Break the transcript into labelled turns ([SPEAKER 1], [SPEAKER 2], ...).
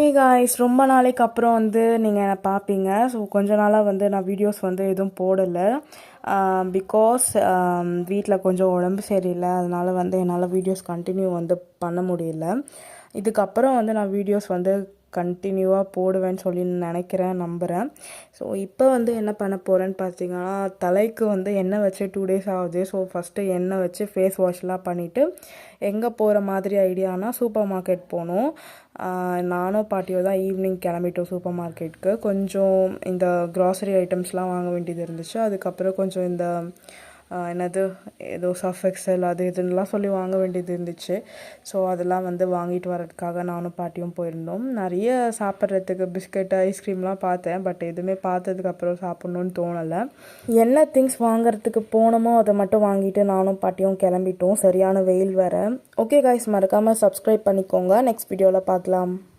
[SPEAKER 1] Hey guys, ரொம்ப நாளைக்கு அப்புறம் வந்து நீங்கள் என்னை பார்ப்பீங்க. ஸோ கொஞ்ச நாளாக வந்து நான் வீடியோஸ் வந்து எதுவும் போடலை. பிகாஸ் வீட்டில் கொஞ்சம் உடம்பு சரியில்லை. அதனால் வந்து என்னால் வீடியோஸ் கண்டினியூ வந்து பண்ண முடியல. இதுக்கப்புறம் வந்து நான் வீடியோஸ் வந்து கண்டினியூவாக போடுவேன்னு சொல்லி நினைக்கிறேன், நம்புகிறேன். ஸோ இப்போ வந்து என்ன பண்ண போகிறேன்னு பார்த்தீங்கன்னா, தலைக்கு வந்து எண்ணெய் வச்சு 2 days ஆகுது. ஸோ ஃபஸ்ட்டு எண்ணெய் வச்சு ஃபேஸ் வாஷ்லாம் பண்ணிவிட்டு எங்கே போகிற மாதிரி ஐடியானா சூப்பர் மார்க்கெட் போகணும். நானும் பாட்டியோ தான் ஈவினிங் கிளம்பிட்டோம் சூப்பர் மார்க்கெட்டுக்கு. கொஞ்சம் இந்த க்ராசரி ஐட்டம்ஸ்லாம் வாங்க வேண்டியது இருந்துச்சு. அதுக்கப்புறம் கொஞ்சம் இந்த என்னது ஏதோ சர்ஃப் எக்ஸல் அது இதுன்னெலாம் சொல்லி வாங்க வேண்டியது இருந்துச்சு. ஸோ அதெல்லாம் வந்து வாங்கிட்டு வரதுக்காக நானும் பாட்டியும் போயிருந்தோம். நிறைய சாப்பிட்றதுக்கு பிஸ்கெட்டு ஐஸ்கிரீம்லாம் பார்த்தேன். பட் எதுவுமே பார்த்ததுக்கப்புறம் சாப்பிட்ணுன்னு தோணலை. என்ன திங்ஸ் வாங்குறதுக்கு போனோமோ அதை மட்டும் வாங்கிட்டு நானும் பாட்டியும் கிளம்பிட்டோம். சரியான வெயில் வேறு. ஓகே காய்ஸ், மறக்காமல் சப்ஸ்கிரைப் பண்ணிக்கோங்க. நெக்ஸ்ட் வீடியோவில் பார்க்கலாம்.